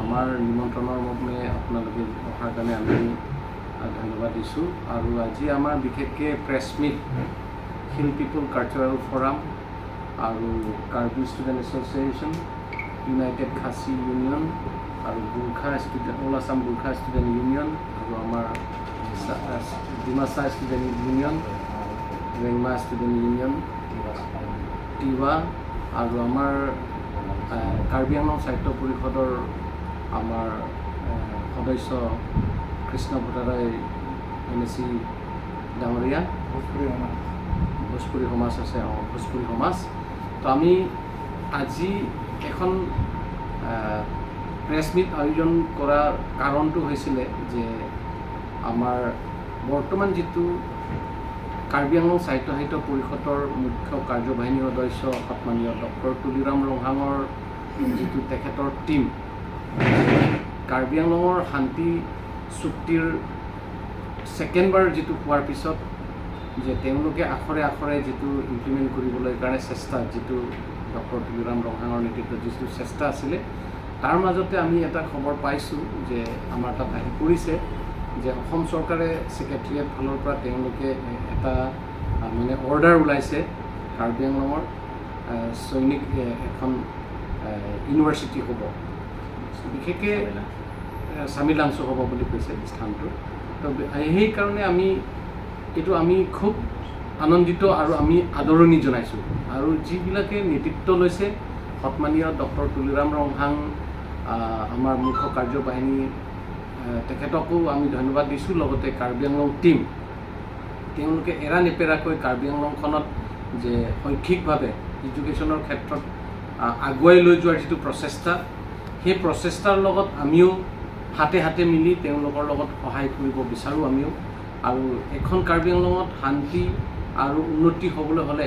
আমাৰ নিমন্ত্ৰণৰ মৰ্মে আপোনালোকে অহাৰ কাৰণে আমি ধন্যবাদ দিছোঁ। আৰু আজি আমাৰ বিশেষকৈ প্ৰেছ মিট হিল পিপল কালচাৰেল ফৰাম আৰু কাৰ্বি ষ্টুডেণ্ট এছ'চিয়েশ্যন, ইউনাইটেড খাচী ইউনিয়ন আৰু Gorkha student all Assam Gorkha student union আৰু আমাৰ Dimasa student union, Rengma student union, Tiwa আৰু আমাৰ কাৰ্বি আংলং সাহিত্য পৰিষদৰ আমাৰ সদস্য কৃষ্ণ ভট্টাৰাই NSC ডাঙৰীয়া, ভোজপুৰী সমাজ আছে, ভোজপুৰী সমাজ। তো আমি আজি এখন প্ৰেছ মিট আয়োজন কৰাৰ কাৰণটো হৈছিলে যে আমাৰ বৰ্তমান যিটো কাৰ্বি আংলং সাহিত্য পৰিষদৰ মুখ্য কাৰ্যবাহিনী সদস্য সন্মানীয় ডক্টৰ তুলিৰাম ৰংহাঙৰ যিটো তেখেতৰ টীম কাৰ্বি আংলঙৰ শান্তি চুক্তিৰ ছেকেণ্ডবাৰ যিটো হোৱাৰ পিছত যে তেওঁলোকে আখৰে আখৰে যিটো ইমপ্লিমেণ্ট কৰিবলৈ কাৰণে চেষ্টা, যিটো ডক্টৰ তুলিৰাম ৰংহাঙৰ নেতৃত্বত যিটো চেষ্টা আছিলে, তাৰ মাজতে আমি এটা খবৰ পাইছোঁ যে আমাৰ তাত আহি পৰিছে যে অসম চৰকাৰে ছেক্ৰেটেৰিয়েট ফালৰ পৰা তেওঁলোকে এটা মানে অৰ্ডাৰ ওলাইছে কাৰ্বি আংলঙৰ সৈনিক এখন ইউনিভাৰ্চিটি হ'ব, বিশেষকৈ চামিলাংচু হ'ব বুলি কৈছে স্থানটো। তো সেইকাৰণে আমি খুব আনন্দিত আৰু আমি আদৰণি জনাইছোঁ। আৰু যিবিলাকে নেতৃত্ব লৈছে সন্মানীয় ডক্টৰ তুলিৰাম ৰংহাং, আমাৰ মুখ্য কাৰ্যবাহিনী, তেখেতকো আমি ধন্যবাদ দিছোঁ। লগতে কাৰ্বি আংলং টীম, তেওঁলোকে এৰা নেপেৰাকৈ কাৰ্বি আংলংখনত যে শৈক্ষিকভাৱে এডুকেশ্যনৰ ক্ষেত্ৰত আগুৱাই লৈ যোৱাৰ যিটো প্ৰচেষ্টা, সেই প্ৰচেষ্টাৰ লগত আমিও হাতে হাতে মিলি তেওঁলোকৰ লগত সহায় কৰিব বিচাৰোঁ আমিও। আৰু এখন কাৰ্বি আংলঙত শান্তি আৰু উন্নতি হ'বলৈ হ'লে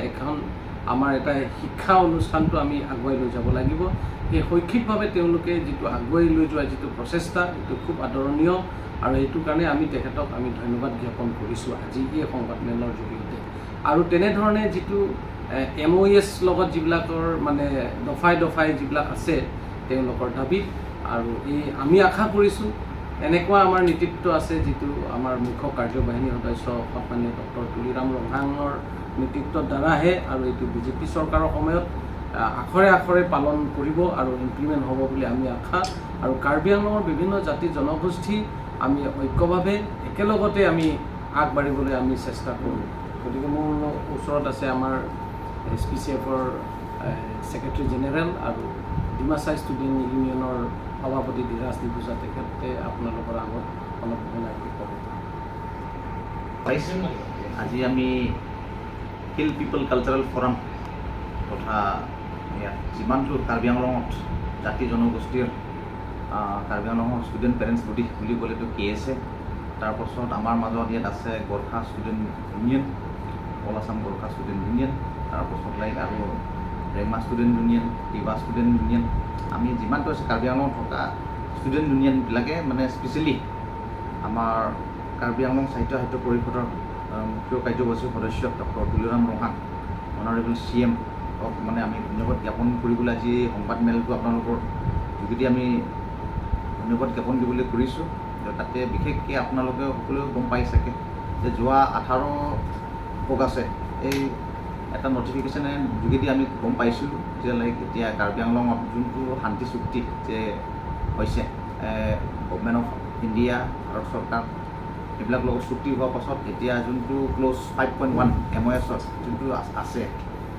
আমাৰ এটা শিক্ষা অনুষ্ঠানটো আমি আগুৱাই লৈ যাব লাগিব। সেই শৈক্ষিকভাৱে তেওঁলোকে যিটো আগুৱাই লৈ যোৱা যিটো প্ৰচেষ্টা, এইটো খুব আদৰণীয় আৰু সেইটো কাৰণে আমি তেখেতক ধন্যবাদ জ্ঞাপন কৰিছোঁ আজি এই সংবাদমেলৰ জৰিয়তে। আৰু তেনেধৰণে যিটো MOES লগত যিবিলাকৰ মানে দফাই দফাই যিবিলাক আছে তেওঁলোকৰ দাবীত, আৰু আমি আশা কৰিছোঁ এনেকুৱা আমাৰ নেতৃত্ব আছে যিটো আমাৰ মুখ্য কাৰ্যবাহিনী সদস্য সন্মানীয় ডক্টৰ তুলিৰাম ৰংহাঙৰ নেতৃত্বৰ দ্বাৰাহে আৰু এইটো BJP চৰকাৰৰ সময়ত আখৰে আখৰে পালন কৰিব আৰু ইমপ্লিমেণ্ট হ'ব বুলি আমি আশা। আৰু কাৰ্বি আংলঙৰ বিভিন্ন জাতি জনগোষ্ঠী আমি ঐক্যভাৱে একেলগতে আমি আগবাঢ়িবলৈ আমি চেষ্টা কৰোঁ। গতিকে মোৰ ওচৰত আছে আমাৰ SPCFৰ ছেক্ৰেটাৰী জেনেৰেল আৰু ডিমাচা ষ্টুডেণ্ট ইউনিয়নৰ সভাপতি ধীৰাজ ডিবুজা, তেখেতে আপোনালোকৰ আগত অলপ ক'ব। আজি আমি হিল পিপল কালচাৰেল ফৰাম তথা যিমানটো কাৰ্বি আংলঙত জাতি জনগোষ্ঠীৰ কাৰ্বি আংলঙৰ ষ্টুডেণ্ট পেৰেণ্টছ বডি বুলি ক'লেতো KSA, তাৰপাছত আমাৰ মাজত ইয়াত আছে Gorkha student union, all Assam Gorkha student union, তাৰপাছত আৰু Rengma student union, Tiwa student union, আমি যিমানটো আছে কাৰ্বি আংলঙত থকা ষ্টুডেণ্ট ইউনিয়নবিলাকে মানে স্পেচিয়েলি আমাৰ কাৰ্বি আংলং সাহিত্য পৰিষদৰ মুখ্য কাৰ্যবাহী সদস্য doctor Tuliram Ronghang, honourable CM মানে আমি ধন্যবাদ জ্ঞাপন কৰিবলৈ আজি সংবাদমেলটো আপোনালোকৰ যোগেদি আমি ধন্যবাদ জ্ঞাপন দিবলৈ কৰিছোঁ। তাতে বিশেষকৈ আপোনালোকে সকলোৱে গম পাই চাগে যে যোৱা 18 অগাষ্টে এই এটা নটিফিকেশ্যনে যোগেদি আমি গম পাইছিলোঁ যে এতিয়া কাৰ্বি আংলঙত যোনটো শান্তি চুক্তি যে হৈছে গভৰ্ণমেণ্ট অফ ইণ্ডিয়া, ভাৰত চৰকাৰ, এইবিলাক লগত চুক্তি হোৱাৰ পাছত এতিয়া যোনটো ক্ল'জ 5.1 MOES যোনটো আছে,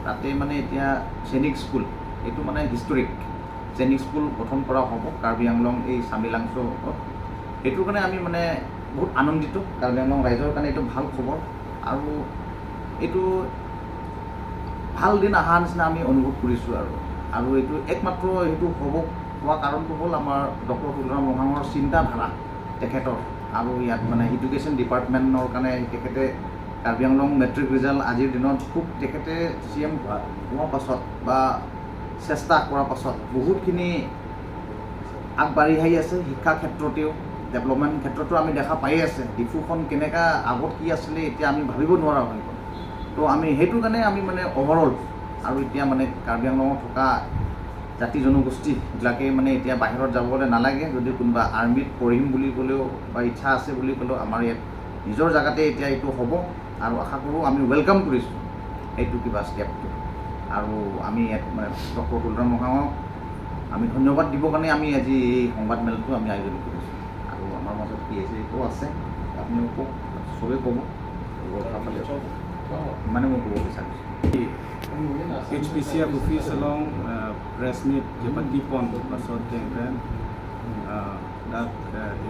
তাতে মানে এতিয়া সৈনিক স্কুল, এইটো মানে হিষ্টৰিক সৈনিক স্কুল গঠন কৰা হ'ব কাৰ্বি আংলং এই চামিলাংচত। সেইটো কাৰণে আমি মানে বহুত আনন্দিত, কাৰ্বি আংলং ৰাইজৰ কাৰণে এইটো ভাল খবৰ আৰু এইটো ভাল দিন অহা নিচিনা আমি অনুভৱ কৰিছোঁ। আৰু এইটো একমাত্ৰ এইটো হোৱা কাৰণটো হ'ল আমাৰ ডক্টৰ তুলিৰাম ৰংহাঙৰ চিন্তাধাৰা তেখেতৰ, আৰু ইয়াত মানে এডুকেশ্যন ডিপাৰ্টমেণ্টৰ কাৰণে তেখেতে কাৰ্বি আংলং মেট্ৰিক ৰিজাল্ট আজিৰ দিনত খুব তেখেতে CM হোৱাৰ পাছত বা চেষ্টা কৰাৰ পাছত বহুতখিনি আগবাঢ়ি আহি আছে। শিক্ষা ক্ষেত্ৰতেও ডেভেলপমেণ্ট ক্ষেত্ৰতো আমি দেখা পাই আছে, ডিফুখন কেনেকুৱা আগত কি আছিলে এতিয়া আমি ভাবিব নোৱাৰা হৈ গ'ল। তো আমি সেইটো কাৰণে আমি মানে অভাৰঅল আৰু এতিয়া মানে কাৰ্বি আংলঙত থকা জাতি জনগোষ্ঠীবিলাকে মানে এতিয়া বাহিৰত যাবলৈ নালাগে। যদি কোনোবা আৰ্মিত পঢ়িম বুলি ক'লেও বা ইচ্ছা আছে বুলি ক'লেও আমাৰ ইয়াত নিজৰ জেগাতে এতিয়া এইটো হ'ব আৰু আশা কৰোঁ আমি ৱেলকাম কৰিছোঁ এইটো কিবা ষ্টেপটো। আৰু আমি ইয়াত মানে ডক্টৰ তুলিৰাম ৰঙাঙক আমি ধন্যবাদ দিবৰ কাৰণে আমি আজি এই সংবাদমেলটো আমি আয়োজন কৰিছোঁ। আৰু আমাৰ মাজত PHCও আছে, আপুনিও কওক, চবেই ক'ব মানে মই ক'ব বিচাৰিছোঁ। HPCF office along press meet ke pati pon pasod kan dat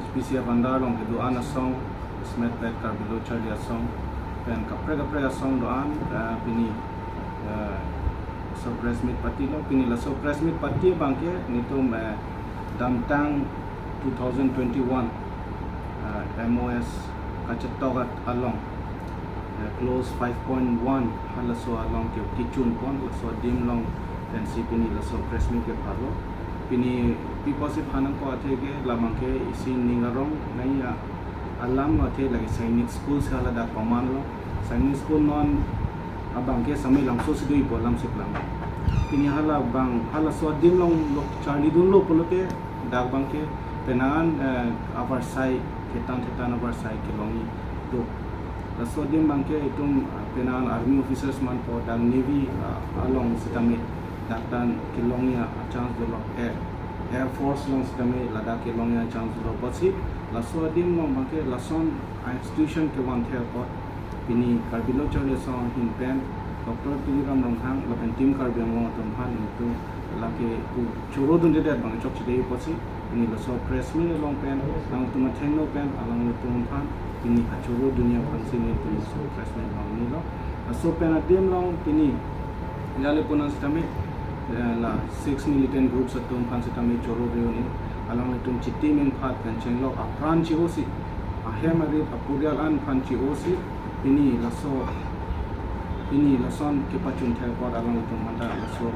HPCF bandar long ke doan asong smet pet karbilo charli asong pen kapre asong doan pini so press meet pati lo pini la so press meet pati bangke nitum damtang 2021 MOS kachetogat along close 5.1 halaso along ke kichun pon so dim long dan si pini laso press meet ke phalo pini piposi phanang ko athe ke lamang ke isi ningarong naiya alam athe lagi sainik school sala da command lo sainik school non abang ke samai langso sidui bolam siklang pini hala bang hala so dim long lok charli dun lo polote dag bang ke penan avar sai ketan avar sai ke longi to Rasodim bangke itum penan army officers man po dan navy along sitami dan kilongnya chance dolo air force long sitami lada kilongnya chance dolo pasi lasodim long bangke lason institution ke wan the po pini karbilo chole song hin pen Dr. Tuliram Rongkhang lapen team karbiang mo tom han itu laki choro dun de bang chok chide pasi ini laso press me long pen lang tuma thengno pen alang tum han ini achoro dunia pansi ni pini so freshman long ni lo so pena dem long pini jale punan stame la 6 militant groups atum pansi tami choro reuni alang tum chitti men phat kan chenglo afran chi osi ahemari apurial an phan chi osi pini lason ke pachun thai por alang tum manda so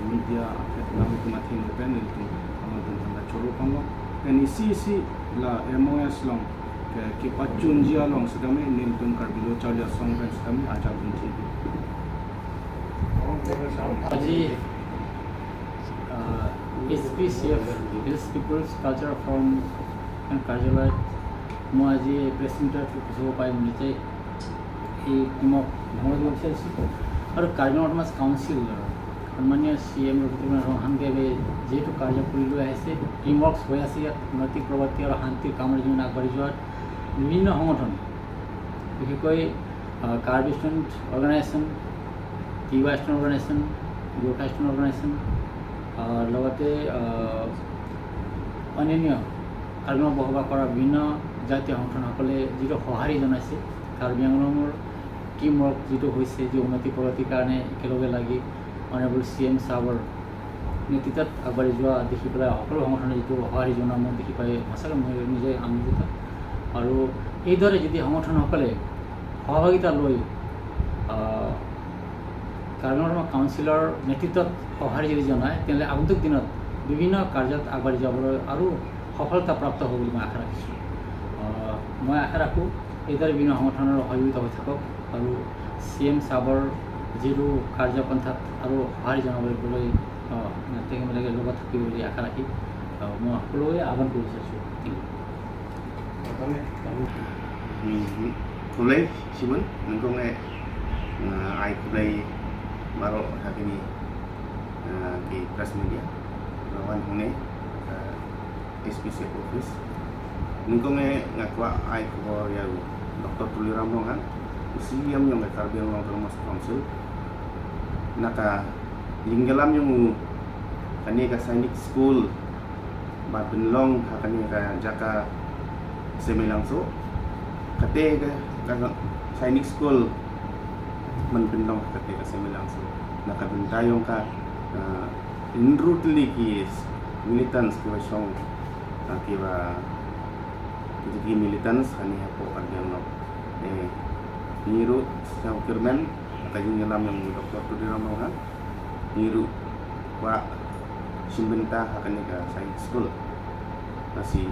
media alang tum athin pen tum alang tum manda choro panglo peni si la MOS long ke pachun jia long sedame niltum karbilo charlia song pen sedame aja bunti aji HPCF Hills People's Culture Forum and Karjalay mo aji president to pai munite e mo bhomod logse aru Karjalay council সম্মানীয় CM ৰঘুত্তম ৰহানদেৱে যেহেতু কাৰ্য কৰি লৈ আহিছে টিমৱৰ্কছ হৈ আছে ইয়াত নৈতিক প্ৰগতি আৰু শান্তিৰ কামৰ জীৱন আগবাঢ়ি যোৱাত বিভিন্ন সংগঠন বিশেষকৈ Karbi student organisation Tiwa student organisation Gorkha student organisation লগতে অন্যান্য কাৰ্বিআংলঙত বসবাস কৰা বিভিন্ন জাতীয় সংগঠনসকলে যিটো সঁহাৰি জনাইছে কাৰ্বি আংলঙৰ টিমৱৰ্ক যিটো হৈছে যি উন্নতি প্ৰগতিৰ কাৰণে একেলগে লাগি অনাৰেবল CM সাহেবৰ নেতৃত্বত আগবাঢ়ি যোৱা দেখি পেলাই সকলো সংগঠনে যিটো সঁহাৰি জনোৱা মই দেখি পাই সঁচাকৈ মই নিজে আনন্দিত আৰু এইদৰে যদি সংগঠনসকলে সহযোগিতা লৈ কাৰ্বি কাউন্সিলৰ নেতৃত্বত সঁহাৰি যদি জনায় তেনেহ'লে আগন্তুক দিনত বিভিন্ন কাৰ্যত আগবাঢ়ি যাবলৈ আৰু সফলতা প্ৰাপ্ত হ'ব বুলি মই আশা ৰাখিছোঁ মই আশা ৰাখোঁ এইদৰে বিভিন্ন সংগঠনৰ সহযোগিতা হৈ থাকক আৰু CM সাহেবৰ যিটো কাৰ্যপন্থাত আৰু সঁহাৰি জনাবলৈ তেওঁলোকে লগত থাকিব বুলি আশা ৰাখি মই সকলোৱে আহ্বান কৰিব বিচাৰিছোঁ Kulay Simon nungkong ay kulay maro hakini di press media lawan hune SPCF office nungkong ngakwa ay ko ya Dr. Tuliram Rongkhang siyam yung Karbi Anglong Council naka linggalam yung kani ka sainik school Batunlong hakani ka jaka semilangso kate ka sainik school manpinlong kate ka semilangso nakabintayong ka inrutli ki militants ko song kiba kiti militants kani po Karbi Anglong niru sa ukirmen kajing alam yang Dr. Tuliram Rongkhang niru wa simbenta hakani ka sainik school nasi